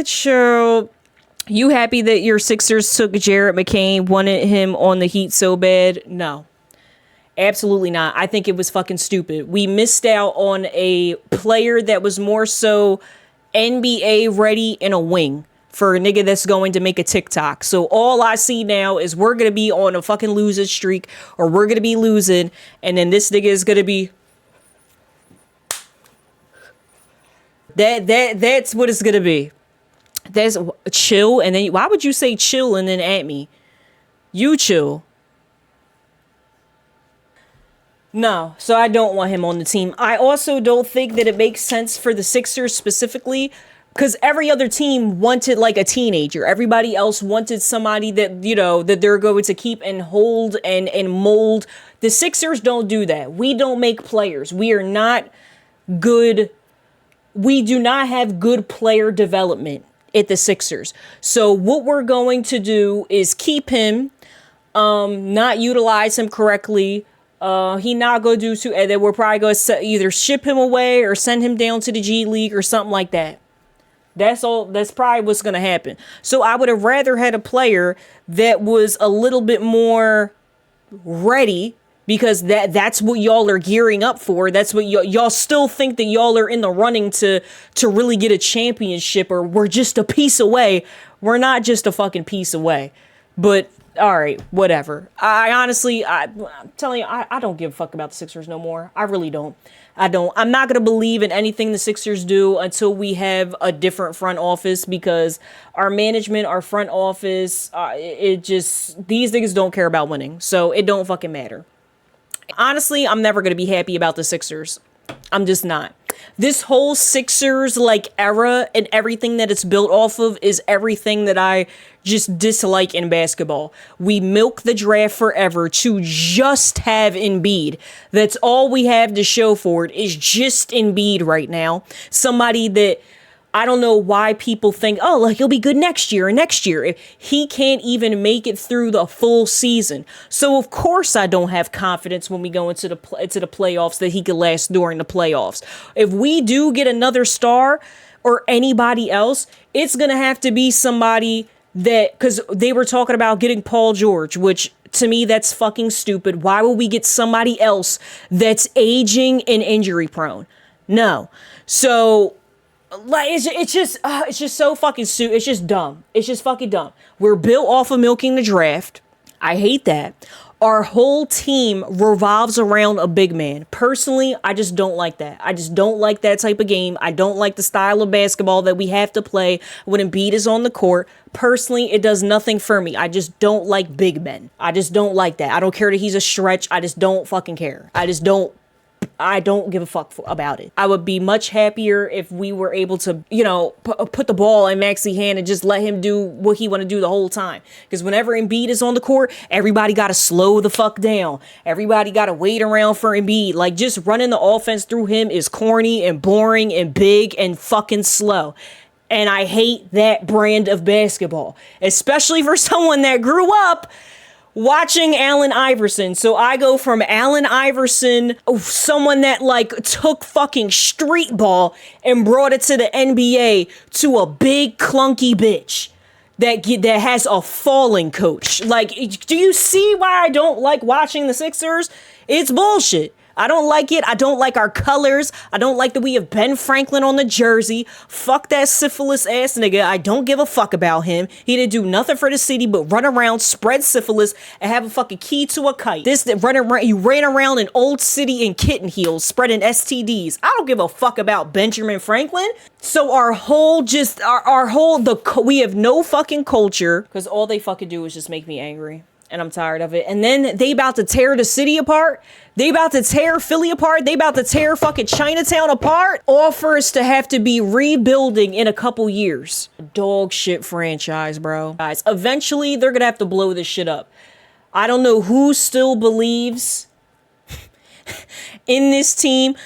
So, you happy that your Sixers took Jared McCain, wanted him on the Heat so bad? No. Absolutely not. I think it was fucking stupid. We missed out on a player that was more so NBA ready in a wing for a nigga that's going to make a TikTok. So all I see now is we're going to be on a fucking losing streak, or we're going to be losing, and then this nigga is going to be that's what it's going to be. That's chill. And then why would you say chill and then at me? You chill. No, so I don't want him on the team. I also don't think that it makes sense for the Sixers specifically, because every other team wanted like a teenager. Everybody else wanted somebody that, you know, that they're going to keep and hold and mold. The Sixers don't do that. We don't make players. We are not good. We do not have good player development at the Sixers. So what we're going to do is keep him, not utilize him correctly. He not gonna do too, and then we're probably gonna either ship him away or send him down to the G League or something like that. That's all. That's probably what's gonna happen. So I would have rather had a player that was a little bit more ready, because that's what y'all are gearing up for. That's what y'all still think that y'all are in the running to really get a championship, or we're just a piece away. We're not just a fucking piece away, but. All right, whatever. I honestly, I'm telling you, I don't give a fuck about the Sixers no more. I really don't. I don't. I'm not going to believe in anything the Sixers do until we have a different front office, because our management, our front office, it just, these niggas don't care about winning. So it don't fucking matter. Honestly, I'm never going to be happy about the Sixers. I'm just not. This whole Sixers like era and everything that it's built off of is everything that I just dislike in basketball. We milk the draft forever to just have Embiid. That's all we have to show for it, is just Embiid right now. Somebody that I don't know why people think, oh, like he'll be good next year and next year. If he can't even make it through the full season. So of course I don't have confidence when we go into the playoffs that he could last during the playoffs. If we do get another star or anybody else, it's going to have to be somebody that, because they were talking about getting Paul George, which to me, that's fucking stupid. Why would we get somebody else that's aging and injury prone? No. So like it's just so fucking it's just dumb. It's just fucking dumb. We're built off of milking the draft. I hate that. Our whole team revolves around a big man. Personally, I just don't like that. I just don't like that type of game. I don't like the style of basketball that we have to play when Embiid is on the court. Personally, it does nothing for me. I just don't like big men. I just don't like that. I don't care that he's a stretch. I just don't fucking care. I don't give a fuck about it. I would be much happier if we were able to, you know, put the ball in Maxey's hand and just let him do what he want to do the whole time. Because whenever Embiid is on the court, everybody got to slow the fuck down. Everybody got to wait around for Embiid. Like, just running the offense through him is corny and boring and big and fucking slow. And I hate that brand of basketball, especially for someone that grew up watching Allen Iverson. So I go from Allen Iverson, someone that like took fucking street ball and brought it to the NBA, to a big clunky bitch that has a falling coach. Like, do you see why I don't like watching the Sixers? It's bullshit. I don't like it. I don't like our colors. I don't like that we have Ben Franklin on the jersey. Fuck that syphilis ass nigga. I don't give a fuck about him. He didn't do nothing for the city but run around, spread syphilis, and have a fucking key to a kite. You ran around in Old City in kitten heels, spreading STDs. I don't give a fuck about Benjamin Franklin. So we have no fucking culture, because all they fucking do is just make me angry. And I'm tired of it. And then they about to tear the city apart. They about to tear Philly apart. They about to tear fucking Chinatown apart. All for us to have to be rebuilding in a couple years. Dog shit franchise, bro. Guys, eventually they're gonna have to blow this shit up. I don't know who still believes in this team.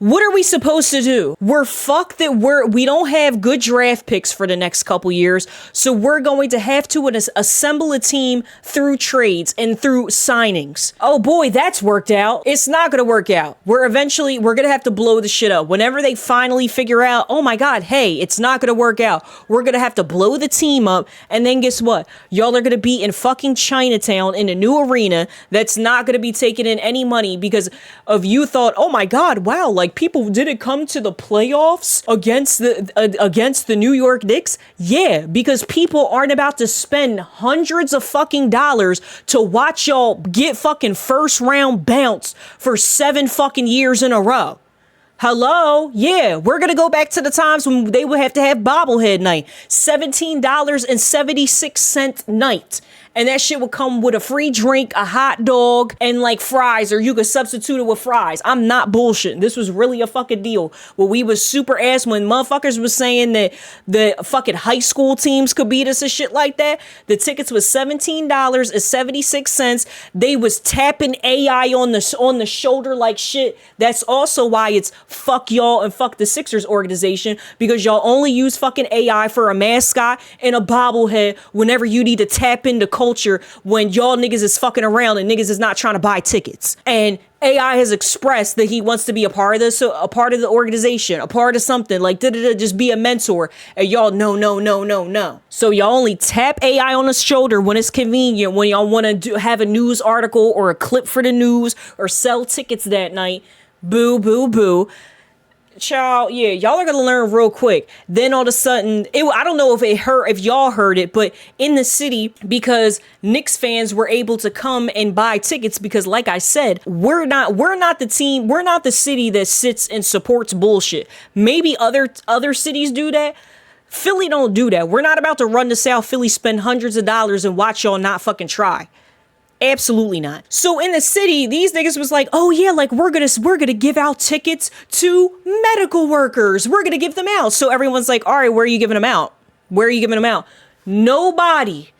What are we supposed to do? We're fucked that we don't have good draft picks for the next couple years, so we're going to have to assemble a team through trades and through signings. Oh boy, that's worked out. It's not gonna work out. We're gonna have to blow the shit up. Whenever they finally figure out, oh my god, hey, it's not gonna work out, we're gonna have to blow the team up, and then guess what? Y'all are gonna be in fucking Chinatown in a new arena that's not gonna be taking in any money because of you thought, oh my god, wow, like people didn't come to the playoffs against the New York Knicks. Yeah, because people aren't about to spend hundreds of fucking dollars to watch y'all get fucking first round bounced for 7 fucking years in a row. Hello? Yeah, we're gonna go back to the times when they would have to have bobblehead night. $17.76 night. And that shit would come with a free drink, a hot dog, and like fries, or you could substitute it with fries. I'm not bullshitting. This was really a fucking deal. Where we was super ass when motherfuckers was saying that the fucking high school teams could beat us and shit like that. The tickets was $17.76. They was tapping AI on the shoulder like shit. That's also why it's fuck y'all and fuck the Sixers organization, because y'all only use fucking AI for a mascot and a bobblehead whenever you need to tap into culture when y'all niggas is fucking around and niggas is not trying to buy tickets. And AI has expressed that he wants to be a part of this, a part of the organization, a part of something, like just be a mentor. And y'all, no. So y'all only tap AI on the shoulder when it's convenient, when y'all want to have a news article or a clip for the news or sell tickets that night. Boo, boo, boo. Child, yeah, y'all are gonna learn real quick. Then all of a sudden, I don't know if y'all heard it, but in the city, because Knicks fans were able to come and buy tickets, because like I said, we're not the team, we're not the city that sits and supports bullshit. Maybe other cities do that. Philly don't do that. We're not about to run to South Philly, spend hundreds of dollars and watch y'all not fucking try. Absolutely not. So in the city, these niggas was like, oh yeah, like we're gonna give out tickets to medical workers. We're gonna give them out. So everyone's like, all right, where are you giving them out? Where are you giving them out? Nobody.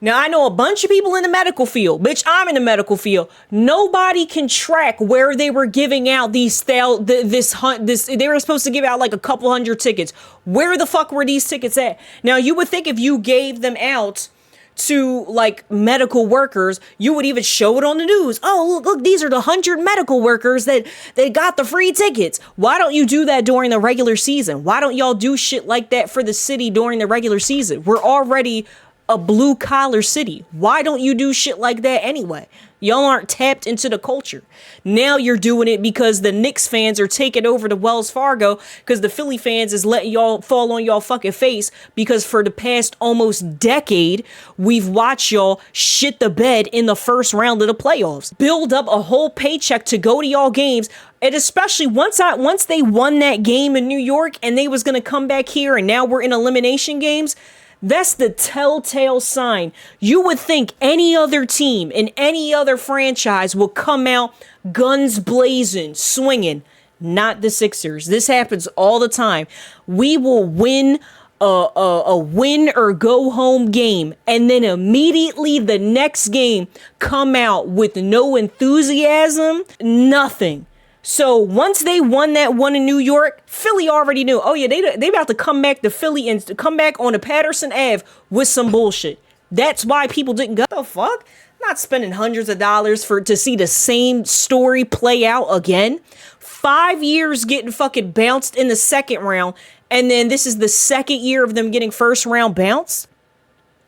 Now I know a bunch of people in the medical field. Bitch, I'm in the medical field. Nobody can track where they were giving out they were supposed to give out like a couple hundred tickets. Where the fuck were these tickets at? Now you would think if you gave them out to like medical workers, you would even show it on the news. Oh, look, these are the 100 medical workers that they got the free tickets. Why don't you do that during the regular season? Why don't y'all do shit like that for the city during the regular season? We're already a blue collar city. Why don't you do shit like that anyway? Y'all aren't tapped into the culture. Now you're doing it because the Knicks fans are taking over the Wells Fargo, because the Philly fans is letting y'all fall on y'all fucking face, because for the past almost decade, we've watched y'all shit the bed in the first round of the playoffs. Build up a whole paycheck to go to y'all games. And especially once they won that game in New York and they was going to come back here and now we're in elimination games, that's the telltale sign. You would think any other team in any other franchise will come out guns blazing, swinging. Not the Sixers. This happens all the time. We will win a win or go home game, and then immediately the next game come out with no enthusiasm, nothing. So once they won that one in New York, Philly already knew, oh yeah, they about to come back to Philly and come back on the Patterson Ave with some bullshit. That's why people didn't go. The fuck? Not spending hundreds of dollars to see the same story play out again. 5 years getting fucking bounced in the second round, and then this is the second year of them getting first round bounced.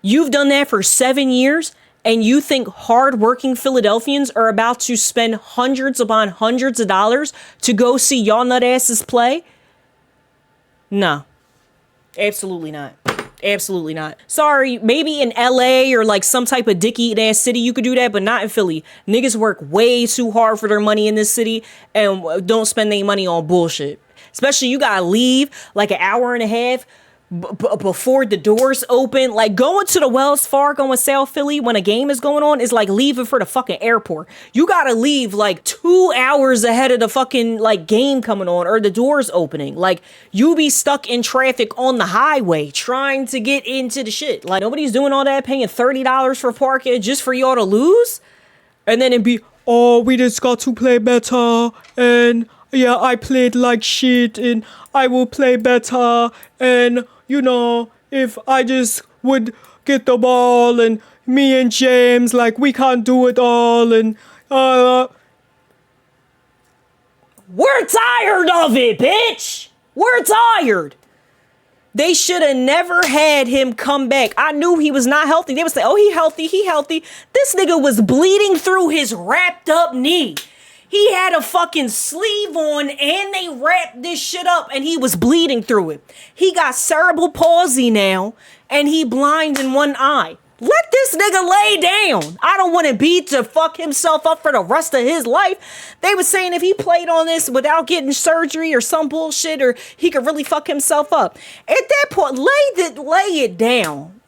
You've done that for 7 years. And you think hardworking Philadelphians are about to spend hundreds upon hundreds of dollars to go see y'all nut asses play? No. Absolutely not. Absolutely not. Sorry, maybe in LA or like some type of dick-eating ass city you could do that, but not in Philly. Niggas work way too hard for their money in this city and don't spend their money on bullshit. Especially you gotta leave like an hour and a half before the doors open. Like going to the Wells Fargo in South Philly when a game is going on is like leaving for the fucking airport. You gotta leave like 2 hours ahead of the fucking like game coming on or the doors opening. Like you be stuck in traffic on the highway trying to get into the shit. Like nobody's doing all that, paying $30 for parking just for y'all to lose. And then it'd be, oh, we just got to play better and yeah, I played like shit and I will play better. And, you know, if I just would get the ball and me and James, like, we can't do it all. And, we're tired of it, bitch. We're tired. They should have never had him come back. I knew he was not healthy. They would say, oh, he healthy, he healthy. This nigga was bleeding through his wrapped up knee. He had a fucking sleeve on and they wrapped this shit up and he was bleeding through it. He got cerebral palsy now and he blind in one eye. Let this nigga lay down. I don't want Embiid to fuck himself up for the rest of his life. They were saying if he played on this without getting surgery or some bullshit, or he could really fuck himself up. At that point, lay it down,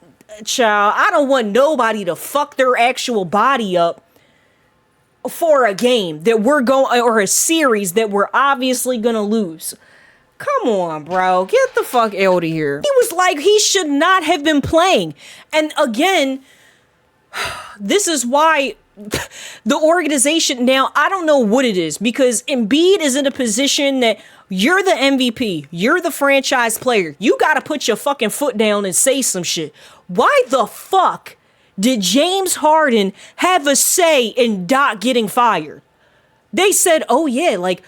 child. I don't want nobody to fuck their actual body up for a game that we're going, or a series that we're obviously gonna lose. Come on, bro. Get the fuck out of here. He was like, he should not have been playing. And again, this is why the organization now, I don't know what it is, because Embiid is in a position that you're the MVP. You're the franchise player. You got to put your fucking foot down and say some shit. Why the fuck did James Harden have a say in Doc getting fired? They said, oh yeah, like,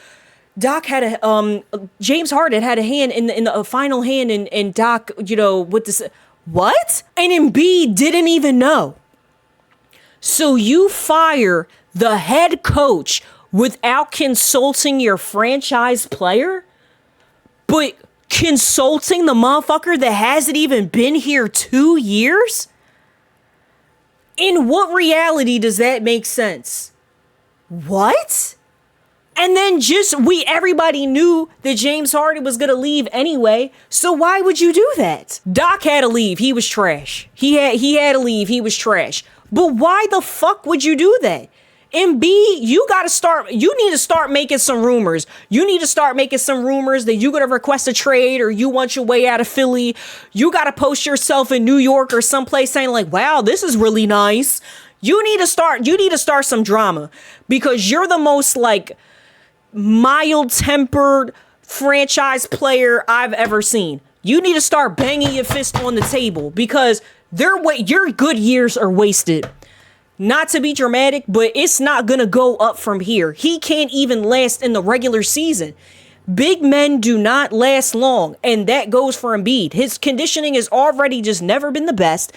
Doc had a James Harden had a hand in the final hand in Doc, you know, with this. What? And Embiid didn't even know. So you fire the head coach without consulting your franchise player? But consulting the motherfucker that hasn't even been here 2 years? In what reality does that make sense? What? And then everybody knew that James Harden was going to leave anyway. So why would you do that? Doc had to leave. He was trash. He had to leave. He was trash. But why the fuck would you do that? Embiid, you need to start making some rumors. You need to start making some rumors that you're going to request a trade or you want your way out of Philly. You got to post yourself in New York or someplace saying like, wow, this is really nice. You need to start some drama because you're the most like mild-tempered franchise player I've ever seen. You need to start banging your fist on the table because your good years are wasted. Not to be dramatic, but it's not gonna go up from here. He can't even last in the regular season. Big men do not last long, and that goes for Embiid. His conditioning has already just never been the best.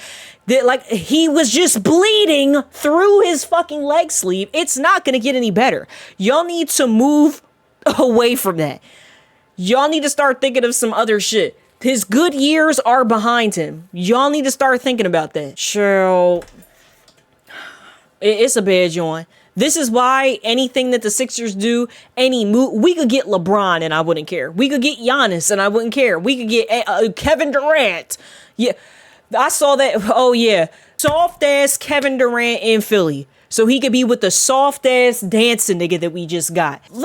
He was just bleeding through his fucking leg sleeve. It's not gonna get any better. Y'all need to move away from that. Y'all need to start thinking of some other shit. His good years are behind him. Y'all need to start thinking about that. Sure. It's a bad joint. This is why anything that the Sixers do, any move, we could get LeBron and I wouldn't care. We could get Giannis and I wouldn't care. We could get Kevin Durant. Yeah, I saw that. Oh yeah, soft ass Kevin Durant in Philly, so he could be with the soft ass dancing nigga that we just got. It's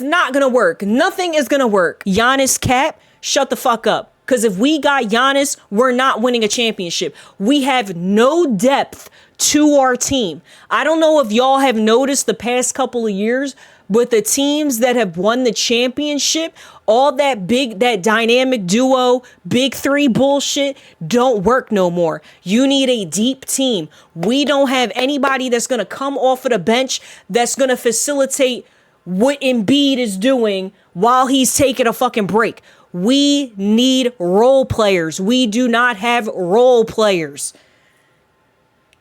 not gonna work. Nothing is gonna work. Giannis cap, shut the fuck up. Because if we got Giannis, we're not winning a championship. We have no depth to our team. I don't know if y'all have noticed the past couple of years, but the teams that have won the championship, all that dynamic duo, big three bullshit don't work no more. You need a deep team. We don't have anybody that's going to come off of the bench that's going to facilitate what Embiid is doing while he's taking a fucking break. We need role players. We do not have role players.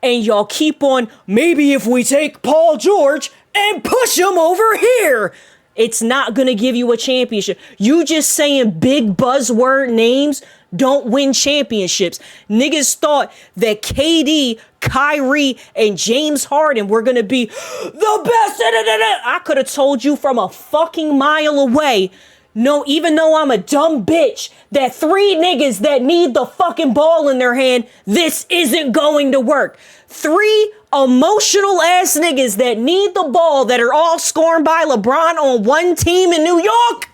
And y'all keep on, maybe if we take Paul George and push him over here, it's not going to give you a championship. You just saying big buzzword names don't win championships. Niggas thought that KD, Kyrie, and James Harden were going to be the best. I could have told you from a fucking mile away. No, even though I'm a dumb bitch, that 3 niggas that need the fucking ball in their hand, this isn't going to work. 3 emotional ass niggas that need the ball that are all scorned by LeBron on one team in New York.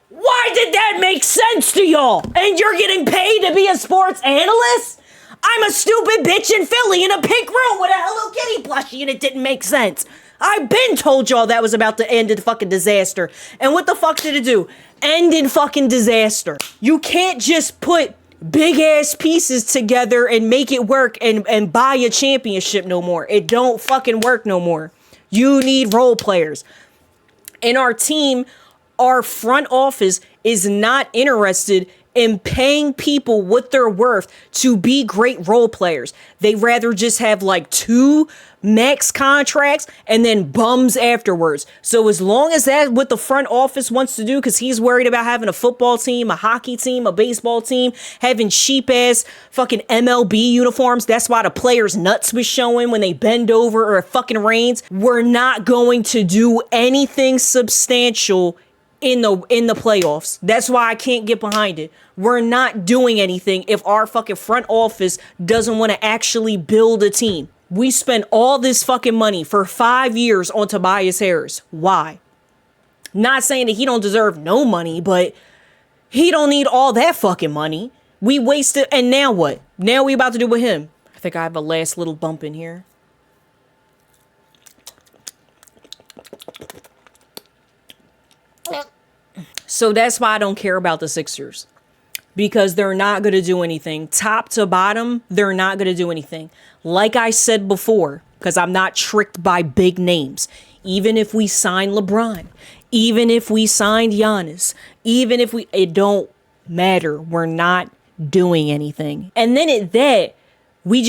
Why did that make sense to y'all? And you're getting paid to be a sports analyst? I'm a stupid bitch in Philly in a pink room with a Hello Kitty plushie and it didn't make sense. I been told y'all that was about to end in fucking disaster. And what the fuck did it do? End in fucking disaster. You can't just put big ass pieces together and make it work and buy a championship no more. It don't fucking work no more. You need role players. And our team, our front office is not interested in paying people what they're worth to be great role players. They rather just have like 2 max contracts and then bums afterwards. So as long as that's what the front office wants to do, because he's worried about having a football team, a hockey team, a baseball team, having cheap ass fucking MLB uniforms. That's why the players' nuts was showing when they bend over or it fucking rains. We're not going to do anything substantial in the playoffs. That's why I can't get behind it. We're not doing anything if our fucking front office doesn't want to actually build a team. We spent all this fucking money for 5 years on Tobias Harris. Why? Not saying that he don't deserve no money, but he don't need all that fucking money. We wasted, and now what? Now we about to do with him. I think I have a last little bump in here. So that's why I don't care about the Sixers. Because they're not going to do anything. Top to bottom, they're not going to do anything. Like I said before, because I'm not tricked by big names. Even if we sign LeBron, even if we signed Giannis, it don't matter. We're not doing anything. And then at that, we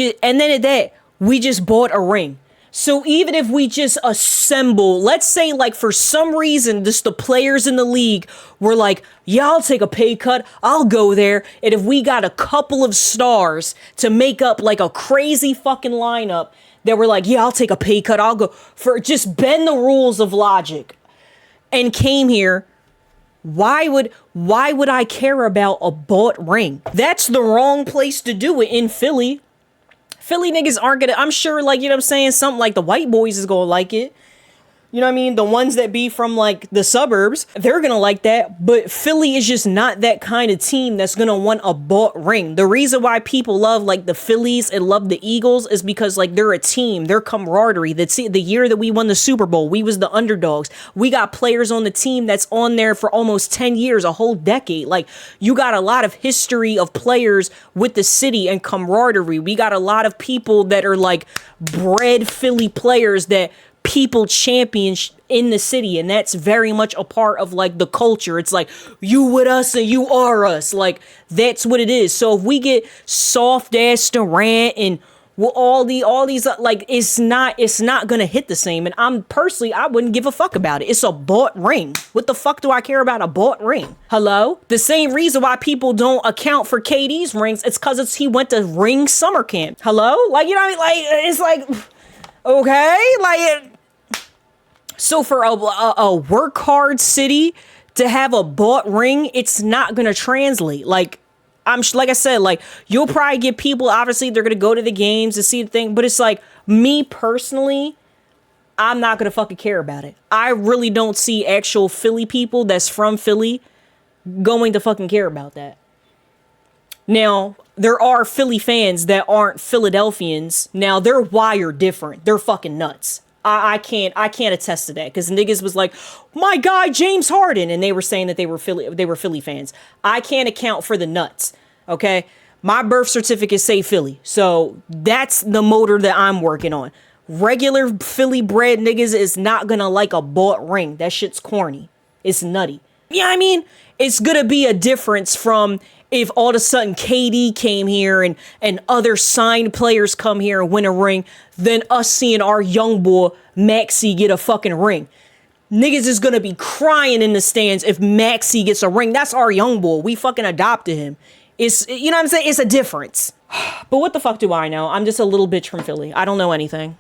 just bought a ring. So even if we just assemble, let's say like for some reason, just the players in the league were like, yeah, I'll take a pay cut. I'll go there. And if we got a couple of stars to make up like a crazy fucking lineup that were like, yeah, I'll take a pay cut. I'll go for just bend the rules of logic and came here. Why would I care about a bought ring? That's the wrong place to do it in Philly. Philly niggas aren't gonna, I'm sure, like, you know what I'm saying? Something like the white boys is gonna like it. You know what I mean? The ones that be from like the suburbs, they're gonna like that. But Philly is just not that kind of team that's gonna want a bought ring. The reason why people love like the Phillies and love the Eagles is because like they're a team, they're camaraderie. That's the year that we won the Super Bowl, we was the underdogs. We got players on the team that's on there for almost 10 years, a whole decade. Like you got a lot of history of players with the city and camaraderie. We got a lot of people that are like bred Philly players that people champion in the city, and that's very much a part of like the culture. It's like you with us and you are us, like that's what it is. So if we get soft ass Durant and all these like it's not gonna hit the same. And I wouldn't give a fuck about it. It's a bought ring. What the fuck do I care about a bought ring? Hello? The same reason why people don't account for KD's rings, it's because he went to ring summer camp. Hello? Like, you know what I mean? Like it's like, okay, like so for a work hard city to have a bought ring, it's not gonna translate. Like like I said, like you'll probably get people. Obviously, they're gonna go to the games to see the thing, but it's like me personally, I'm not gonna fucking care about it. I really don't see actual Philly people that's from Philly going to fucking care about that. Now, there are Philly fans that aren't Philadelphians. Now, they're wired different. They're fucking nuts. I can't attest to that because niggas was like, my guy James Harden, and they were saying that they were Philly fans. I can't account for the nuts. Okay, my birth certificate say Philly, so that's the motor that I'm working on. Regular Philly bred niggas is not gonna like a bought ring. That shit's corny. It's nutty. Yeah, I mean, it's gonna be a difference from if all of a sudden KD came here and other signed players come here and win a ring, than us seeing our young boy Maxey get a fucking ring. Niggas is gonna be crying in the stands if Maxey gets a ring. That's our young boy. We fucking adopted him. It's, you know what I'm saying? It's a difference. But what the fuck do I know? I'm just a little bitch from Philly. I don't know anything.